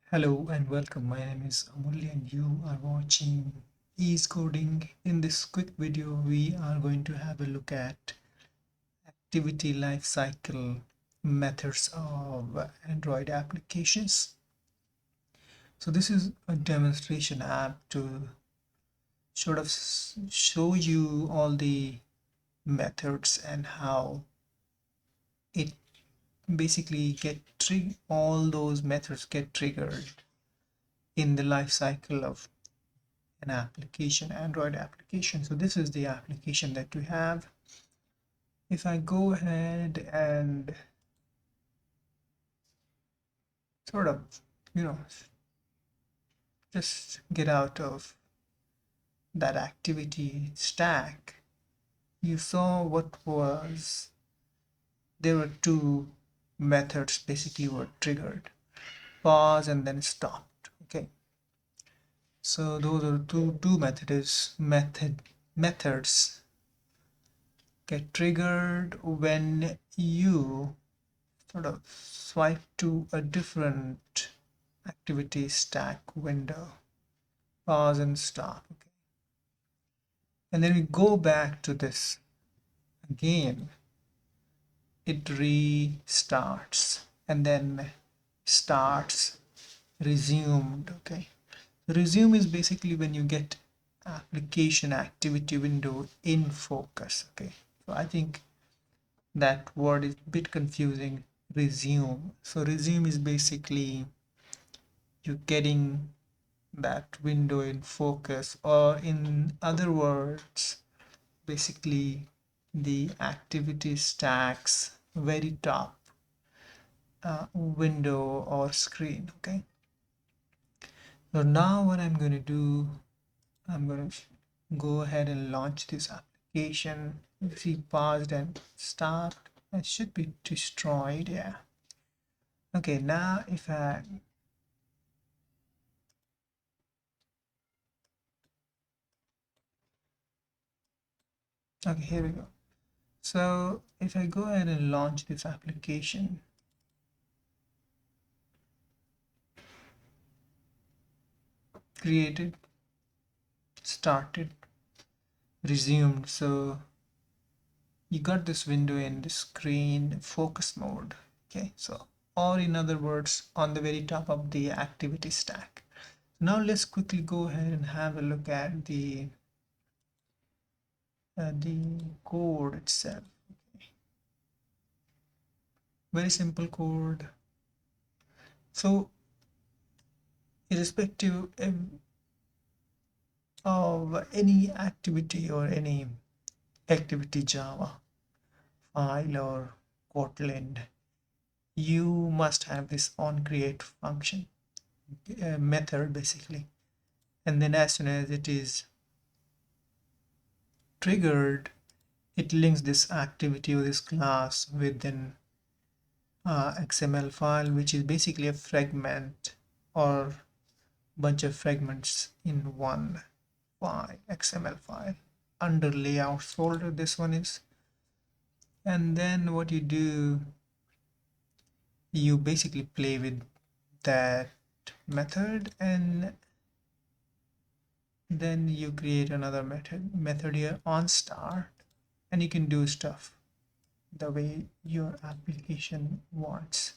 Hello and welcome. My name is Amulya and you are watching Ease Coding. In this quick video, we are going to have a look at activity lifecycle methods of Android applications. So this is a demonstration app to sort of show you all the methods and how it basically all those methods get triggered in the life cycle of an application, Android application. So this is the application that we have. If I go ahead and sort of, you know, just get out of that activity stack, you saw what was, there were two methods basically were triggered, pause and then stopped. Okay. So those are two methods get triggered when you sort of swipe to a different activity stack window, pause and stop. Okay. And then we go back to this again, it restarts and then starts resumed. Okay. Resume is basically when you get application activity window in focus. Okay. So I think that word is a bit confusing. Resume. So resume is basically you getting that window in focus, or in other words, basically the activity stacks very top window or screen. Okay, so now what I'm going to do, I'm going to go ahead and launch this application. You see paused and stopped. It should be destroyed. Yeah. Okay, now if I okay, here we go. So if I go ahead and launch this application, created, started, resumed. So you got this window in the screen focus mode. Okay, so or in other words, on the very top of the activity stack. Now let's quickly go ahead and have a look at the code itself. Okay. Very simple code. So irrespective of any activity or any activity Java file or Kotlin, you must have this onCreate function method basically, and then as soon as it is triggered, it links this activity or this class with an XML file, which is basically a fragment or bunch of fragments in one file, XML file under layouts folder. This one is, and then what you do, you basically play with that method and then you create another method here on start, and you can do stuff the way your application wants.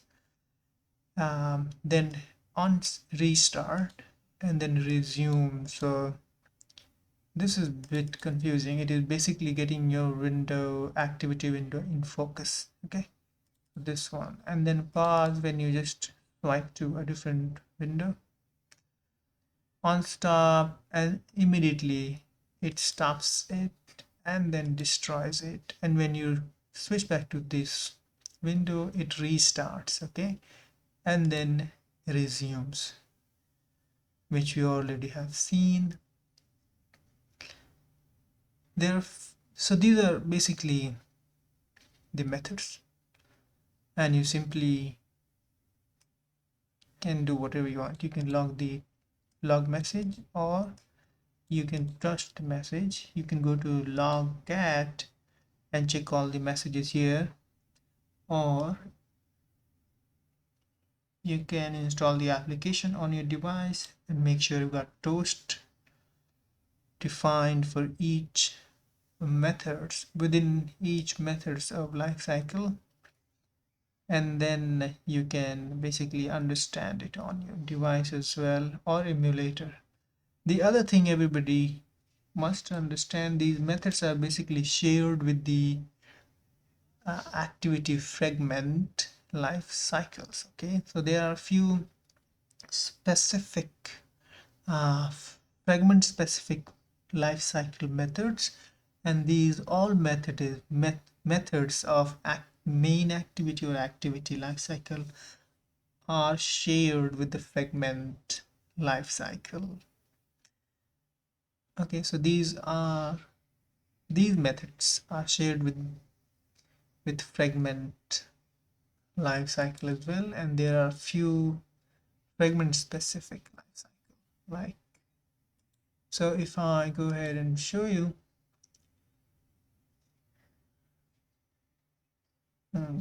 Then on restart and then resume. So this is a bit confusing. It is basically getting your window activity window in focus. Okay, this one, and then pause when you just swipe to a different window. On stop, and immediately it stops it and then destroys it, and when you switch back to this window it restarts. Okay, and then resumes, which we already have seen there. So these are basically the methods, and you simply can do whatever you want. You can log the log message, or you can trust the message. You can go to logcat and check all the messages here, or you can install the application on your device and make sure you got toast defined for each methods within each methods of lifecycle, and then you can basically understand it on your device as well or emulator. The other thing everybody must understand, these methods are basically shared with the activity fragment life cycles. Okay, so there are a few specific uh, fragment specific life cycle methods, and these all methods of main activity or activity life cycle are shared with the fragment life cycle. Okay, so these methods are shared with fragment life cycle as well, and there are few fragment specific life cycle, like, so if I go ahead and show you,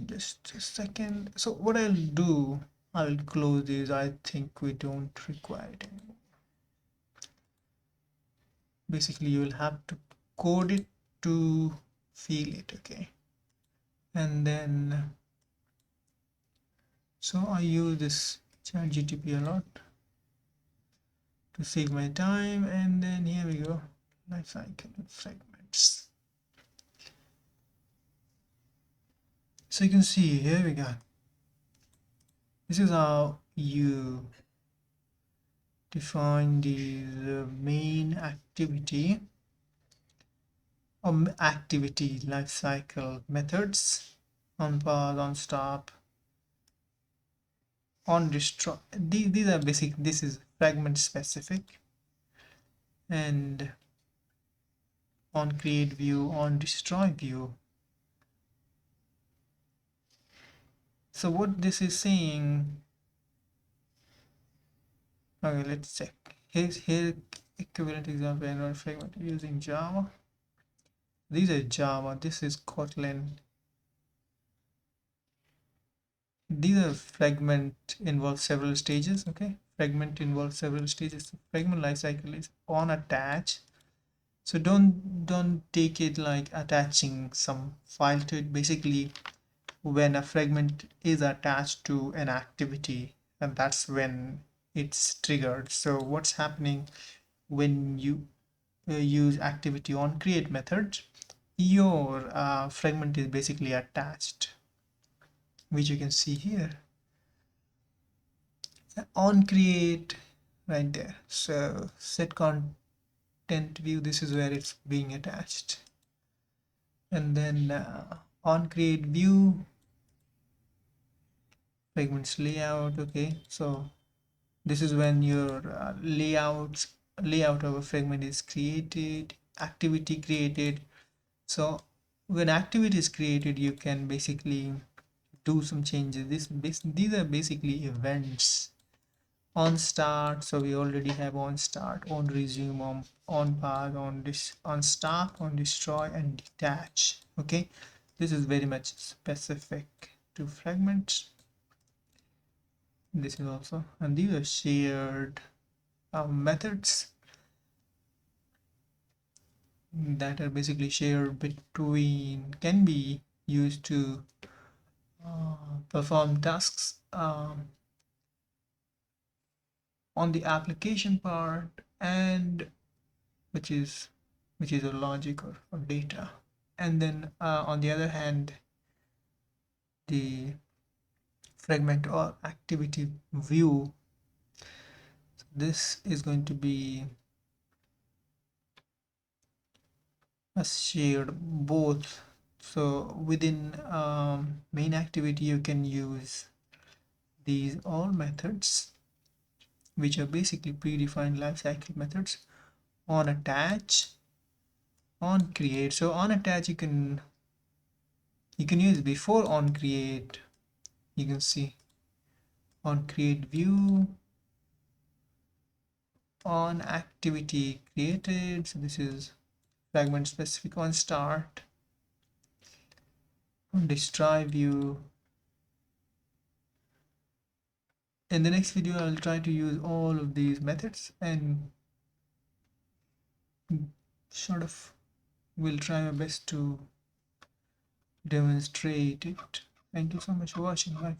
just a second. So what I'll do, I'll close these. I think we don't require it anymore. Basically you will have to code it to feel it. Okay, and then so I use this ChatGTP a lot to save my time, and then here we go, lifecycle fragments. So you can see here we got, this is how you define the main activity activity lifecycle methods: on pause, on stop, on destroy. These are basic. This is fragment specific, and on create view, on destroy view. So what this is saying, okay, let's check. Here equivalent example and fragment using Java. These are Java. This is Kotlin. These are fragment involves several stages. Okay, fragment involves several stages. Fragment lifecycle is on attach. So don't take it like attaching some file to it. Basically, when a fragment is attached to an activity, and that's when it's triggered. So what's happening when you use activity on create method, your fragment is basically attached, which you can see here on create right there. So set content view, this is where it's being attached, and then on create view fragments layout. Okay, so this is when your layout of a fragment is created, activity created. So when activity is created, you can basically do some changes. These are basically events. On start, so we already have on start, on resume, on pause, on stop, on destroy, and detach. Okay, this is very much specific to fragments. This is also, and these are shared methods that are basically shared between, can be used to perform tasks on the application part, and which is a logic or data, and then on the other hand, the fragment or activity view, this is going to be a shared both. So within main activity, you can use these all methods, which are basically predefined lifecycle methods, on attach, on create. So on attach, you can use before on create. You can see on create view, on activity created. So this is fragment specific. On start, on destroy view, In the next video, I'll try to use all of these methods and sort of will try my best to demonstrate it. Thank you so much for watching. Bye.